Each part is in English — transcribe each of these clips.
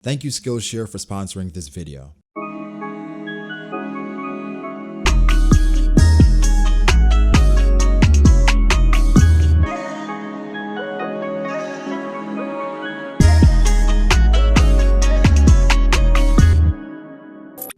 Thank you Skillshare for sponsoring this video.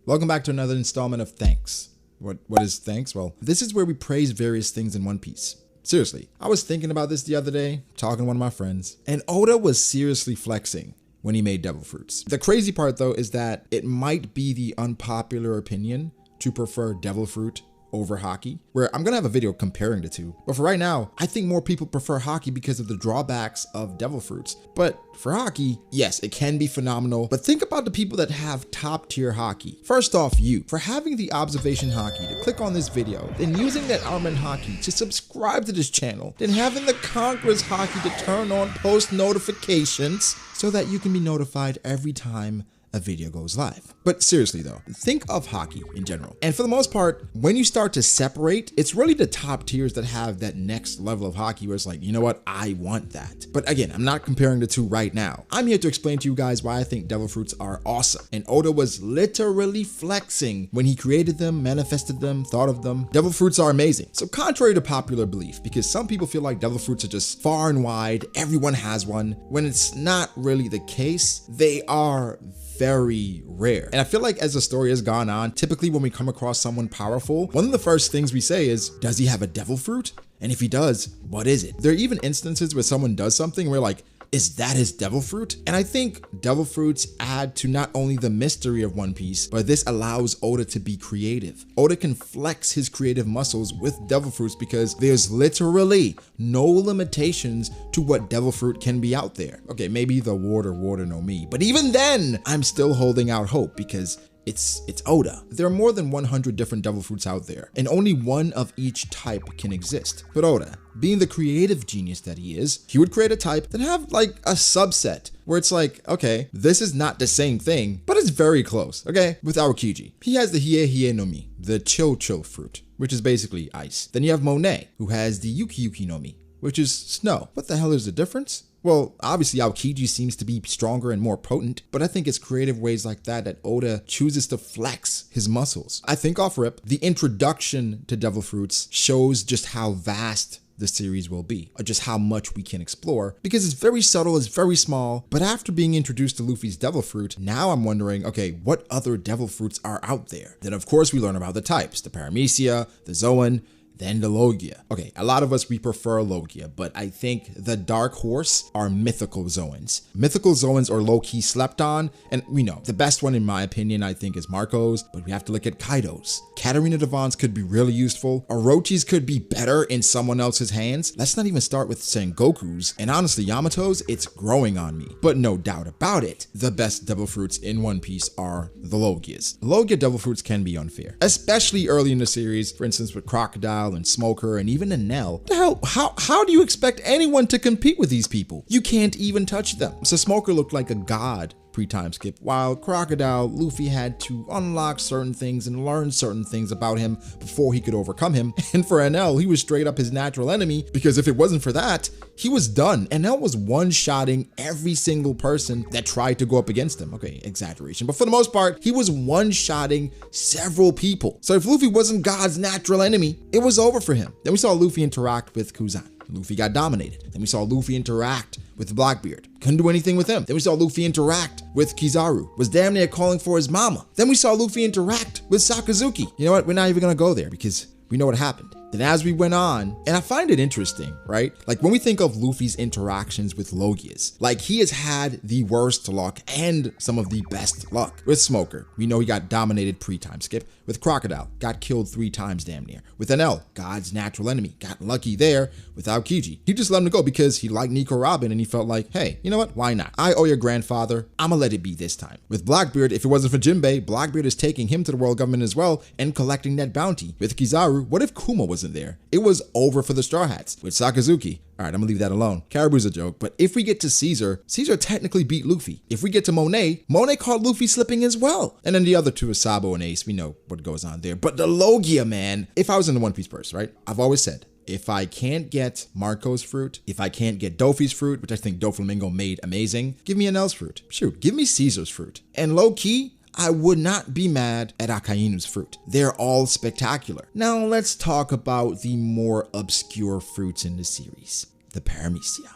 Welcome back to another installment of Thanks. What is thanks? Well, this is where we praise various things in One Piece. Seriously, I was thinking about this the other day, talking to one of my friends, and Oda was seriously flexing when he made devil fruits. The crazy part though is that it might be the unpopular opinion to prefer devil fruit over hockey, where I'm gonna have a video comparing the two. But for right now, I think more people prefer hockey because of the drawbacks of devil fruits. But for hockey, yes, it can be phenomenal, but think about the people that have top tier hockey. First off, you, for having the observation hockey to click on this video, then using that Armin hockey to subscribe to this channel, then having the Conqueror's hockey to turn on post notifications so that you can be notified every time a video goes live. But seriously though, think of hockey in general. And for the most part, when you start to separate, it's really the top tiers that have that next level of hockey where it's like, you know what, I want that. But again, I'm not comparing the two right now. I'm here to explain to you guys why I think devil fruits are awesome. And Oda was literally flexing when he created them, manifested them, thought of them. Devil fruits are amazing. So contrary to popular belief, because some people feel like devil fruits are just far and wide, everyone has one, when it's not really the case, they are very rare. And I feel like as the story has gone on, typically when we come across someone powerful, one of the first things we say is, does he have a devil fruit? And if he does, what is it? There are even instances where someone does something where like, is that his devil fruit? And I think devil fruits add to not only the mystery of One Piece, but this allows Oda to be creative. Oda can flex his creative muscles with devil fruits because there's literally no limitations to what devil fruit can be out there. Okay, maybe the water no me, but even then, I'm still holding out hope because it's Oda. There are more than 100 different devil fruits out there, and only one of each type can exist. But Oda, being the creative genius that he is, he would create a type that have like a subset where it's like, okay, this is not the same thing, but it's very close, okay? With Aokiji, he has the Hie no Mi, the Chill fruit, which is basically ice. Then you have Monet, who has the Yuki no Mi, which is snow. What the hell is the difference? Well, obviously Aokiji seems to be stronger and more potent, but I think it's creative ways like that that Oda chooses to flex his muscles. I think off rip, the introduction to devil fruits shows just how vast the series will be, or just how much we can explore, because it's very subtle, it's very small. But after being introduced to Luffy's devil fruit, now I'm wondering, okay, what other devil fruits are out there? Then of course we learn about the types, the Paramecia, the Zoan, then the Logia. Okay, a lot of us, we prefer Logia, but I think the dark horse are mythical Zoans. Mythical Zoans are low-key slept on, and we know the best one in my opinion, I think, is Marco's, but we have to look at Kaido's. Katarina Devon's could be really useful. Orochi's could be better in someone else's hands. Let's not even start with Sengoku's, and honestly, Yamato's, it's growing on me. But no doubt about it, the best devil fruits in One Piece are the Logias. Logia devil fruits can be unfair, especially early in the series, for instance with Crocodile and Smoker and even Enel. The hell, how do you expect anyone to compete with these people? You can't even touch them. So Smoker looked like a god pre-time skip, while Crocodile, Luffy had to unlock certain things and learn certain things about him before he could overcome him. And for Enel, he was straight up his natural enemy, because if it wasn't for that, he was done. Enel was one-shotting every single person that tried to go up against him. Okay, exaggeration, but for the most part, he was one-shotting several people. So if Luffy wasn't God's natural enemy, it was over for him. Then we saw Luffy interact with Kuzan. Luffy got dominated. Then we saw Luffy interact with Blackbeard. Couldn't do anything with him. Then we saw Luffy interact with Kizaru. Was damn near calling for his mama. Then we saw Luffy interact with Sakazuki. You know what? We're not even gonna go there because we know what happened. Then as we went on, and I find it interesting, right? Like when we think of Luffy's interactions with Logias, like he has had the worst luck and some of the best luck. With Smoker, we know he got dominated pre-time skip. With Crocodile, got killed 3 times damn near. With Enel, God's natural enemy, got lucky there. With Aokiji, he just let him go because he liked Nico Robin and he felt like, hey, you know what? Why not? I owe your grandfather. I'ma let it be this time. With Blackbeard, if it wasn't for Jinbei, Blackbeard is taking him to the world government as well and collecting that bounty. With Kizaru, what if Kuma wasn't there? It was over for the Straw Hats. With Sakazuki, all right, I'm gonna leave that alone. Caribou's a joke, but if we get to Caesar technically beat Luffy. If we get to Monet caught Luffy slipping as well. And then the other two is Sabo and Ace. We know what goes on there. But the Logia, man, if I was in the One Piece verse, right? I've always said, If I can't get Marco's fruit, if I can't get Dofi's fruit, which I think Doflamingo made amazing, give me Enel's fruit. Shoot, give me Caesar's fruit. And low key, I would not be mad at Akainu's fruit. They're all spectacular. Now let's talk about the more obscure fruits in the series, the Paramecia.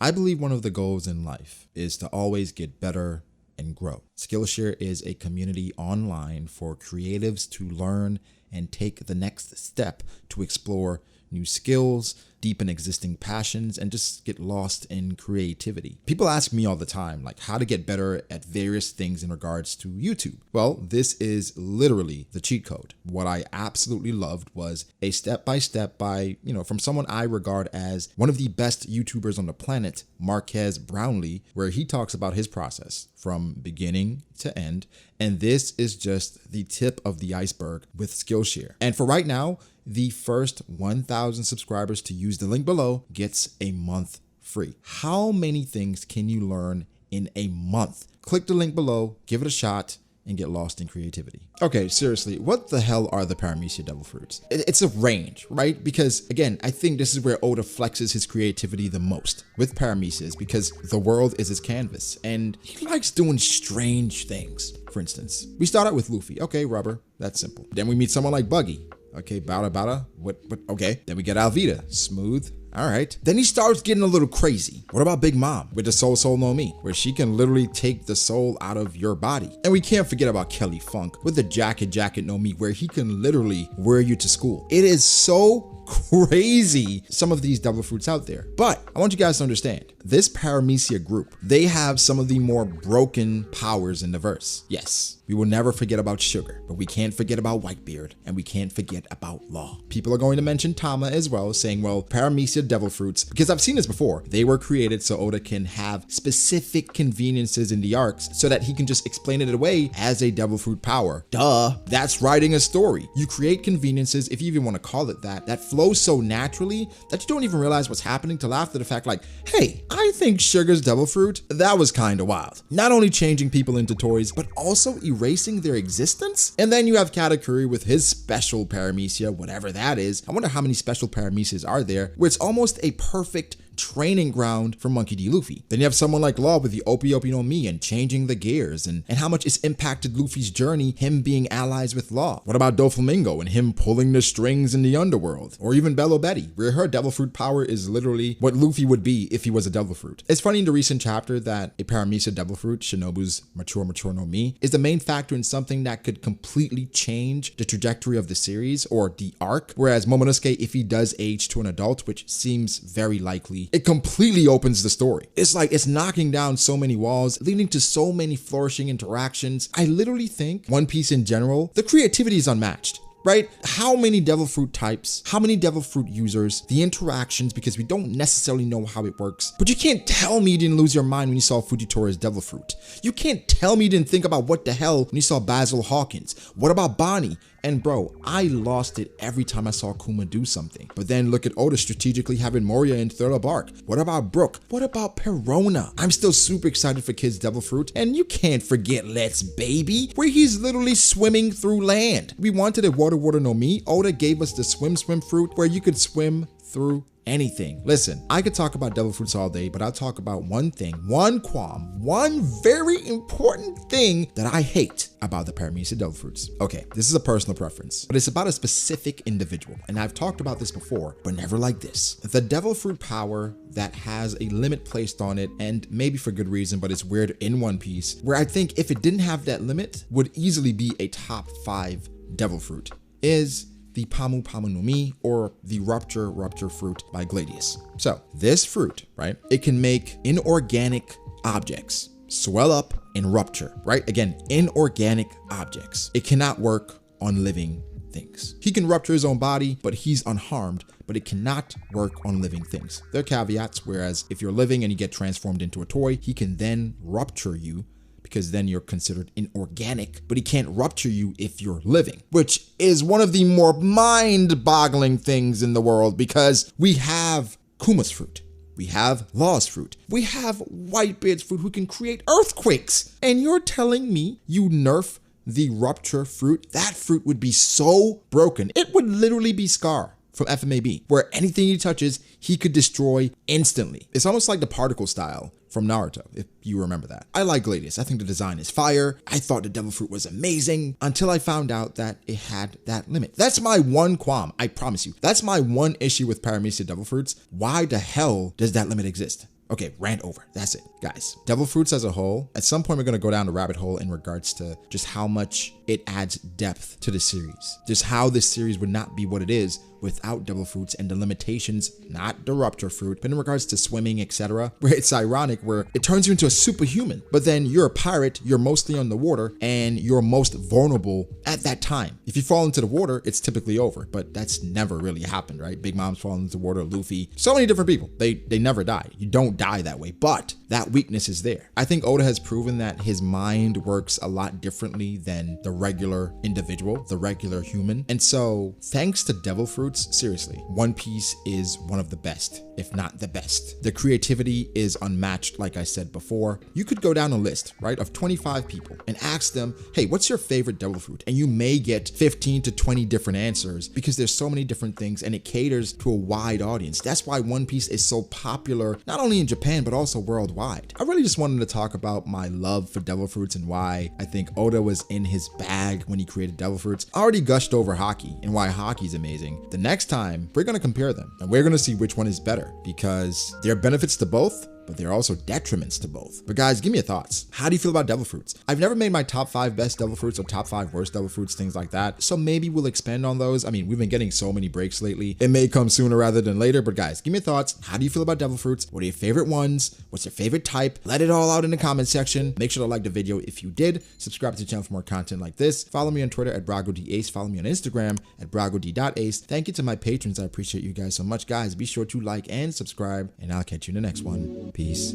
I believe one of the goals in life is to always get better and grow. Skillshare is a community online for creatives to learn and take the next step to explore new skills, deepen existing passions, and just get lost in creativity. People ask me all the time, like, how to get better at various things in regards to YouTube. Well, this is literally the cheat code. What I absolutely loved was a step-by-step by, from someone I regard as one of the best YouTubers on the planet, Marquez Brownlee, where he talks about his process from beginning to end. And this is just the tip of the iceberg with Skillshare. And for right now, the first 1,000 subscribers to use the link below gets a month free. How many things can you learn in a month? Click the link below, give it a shot, and get lost in creativity. Okay, seriously, what the hell are the Paramecia devil fruits? It's a range, right? Because again, I think this is where Oda flexes his creativity the most with Paramecias, because the world is his canvas and he likes doing strange things. For instance, we start out with Luffy. Okay, rubber, that's simple. Then we meet someone like Buggy. Okay, Bada, what, okay. Then we get Alvida, smooth. All right. Then he starts getting a little crazy. What about Big Mom with the Soul no Mi, where she can literally take the soul out of your body? And we can't forget about Kelly Funk with the Jacket no Mi, where he can literally wear you to school. It is so crazy, some of these devil fruits out there. But I want you guys to understand, this Paramecia group, they have some of the more broken powers in the verse. Yes, we will never forget about Sugar, but we can't forget about Whitebeard, and we can't forget about Law. People are going to mention Tama as well, saying, well, Paramecia devil fruits, because I've seen this before, they were created so Oda can have specific conveniences in the arcs so that he can just explain it away as a devil fruit power. Duh, that's writing a story. You create conveniences, if you even want to call it that flow so naturally that you don't even realize what's happening till after the fact, like, hey, I think Sugar's devil fruit, that was kind of wild. Not only changing people into toys, but also erasing their existence. And then you have Katakuri with his special Paramecia, whatever that is. I wonder how many special Paramecias are there, where it's almost a perfect training ground for Monkey D. Luffy. Then you have someone like Law with the Opi no Mi and changing the gears and how much it's impacted Luffy's journey, him being allies with Law. What about Doflamingo and him pulling the strings in the underworld? Or even Bello Betty, where her devil fruit power is literally what Luffy would be if he was a devil fruit. It's funny in the recent chapter that a Paramecia devil fruit, Shinobu's Mature no Mi, is the main factor in something that could completely change the trajectory of the series or the arc, whereas Momonosuke, if he does age to an adult, which seems very likely, it completely opens the story. It's like it's knocking down so many walls, leading to so many flourishing interactions. I literally think One Piece in general, the creativity is unmatched. Right? How many devil fruit types, how many devil fruit users, the interactions, because we don't necessarily know how it works. But you can't tell me you didn't lose your mind when you saw Fujitori's devil fruit. You can't tell me you didn't think about what the hell when you saw Basil Hawkins. What about Bonnie? And bro, I lost it every time I saw Kuma do something. But then look at Oda strategically having Moria and Thriller Bark. What about Brook? What about Perona? I'm still super excited for Kid's Devil Fruit. And you can't forget Let's Baby, where he's literally swimming through land. We wanted a Water no Mi. Oda gave us the Swim fruit, where you could swim through anything. Listen, I could talk about devil fruits all day, but I'll talk about one thing, one qualm, one very important thing that I hate about the Paramecia devil fruits. Okay, this is a personal preference, but it's about a specific individual, and I've talked about this before, but never like this. The devil fruit power that has a limit placed on it, and maybe for good reason, but it's weird in One Piece, where I think if it didn't have that limit, would easily be a top 5 devil fruit, is the Pamu no Mi, or the Rupture fruit by Gladius. So this fruit, right, it can make inorganic objects swell up and rupture, right? Again, inorganic objects. It cannot work on living things. He can rupture his own body, but he's unharmed, but it cannot work on living things. There are caveats, whereas if you're living and you get transformed into a toy, he can then rupture you, because then you're considered inorganic, but he can't rupture you if you're living, which is one of the more mind-boggling things in the world, because we have Kuma's fruit, we have Law's fruit, we have Whitebeard's fruit who can create earthquakes, and you're telling me you nerf the rupture fruit, that fruit would be so broken. It would literally be Scar from FMAB, where anything he touches, he could destroy instantly. It's almost like the particle style from Naruto, if you remember that. I like Gladius. I think the design is fire. I thought the devil fruit was amazing until I found out that it had that limit. That's my one qualm, I promise you. That's my one issue with Paramecia devil fruits. Why the hell does that limit exist? Okay, rant over. That's it. Guys, devil fruits as a whole, at some point we're going to go down the rabbit hole in regards to just how much it adds depth to the series. Just how this series would not be what it is without devil fruits and the limitations, not the rupture fruit, but in regards to swimming, etc. Where it's ironic where it turns you into a superhuman, but then you're a pirate, you're mostly on the water, and you're most vulnerable at that time. If you fall into the water, it's typically over, but that's never really happened, right? Big Mom's falling into the water, Luffy, so many different people. They never die. You don't die that way, but that weakness is there. I think Oda has proven that his mind works a lot differently than the regular individual, the regular human. And so thanks to devil fruits, seriously, One Piece is one of the best, if not the best. The creativity is unmatched, like I said before. You could go down a list, right, of 25 people and ask them, hey, what's your favorite devil fruit? And you may get 15 to 20 different answers because there's so many different things and it caters to a wide audience. That's why One Piece is so popular, not only in Japan, but also worldwide. I really just wanted to talk about my love for devil fruits and why I think Oda was in his bag when he created devil fruits. I already gushed over hockey and why hockey's amazing. The next time we're going to compare them and we're going to see which one is better because there are benefits to both, but there are also detriments to both. But guys, give me your thoughts. How do you feel about devil fruits? I've never made my top 5 best devil fruits or top 5 worst devil fruits, things like that. So maybe we'll expand on those. I mean, we've been getting so many breaks lately. It may come sooner rather than later, but guys, give me your thoughts. How do you feel about devil fruits? What are your favorite ones? What's your favorite type? Let it all out in the comment section. Make sure to like the video if you did. Subscribe to the channel for more content like this. Follow me on Twitter at BragoDAce. Follow me on Instagram at BragoD.ace. Thank you to my patrons. I appreciate you guys so much. Guys, be sure to like and subscribe, and I'll catch you in the next one. Peace.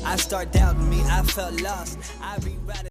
I start doubting me, I felt lost. I rewrite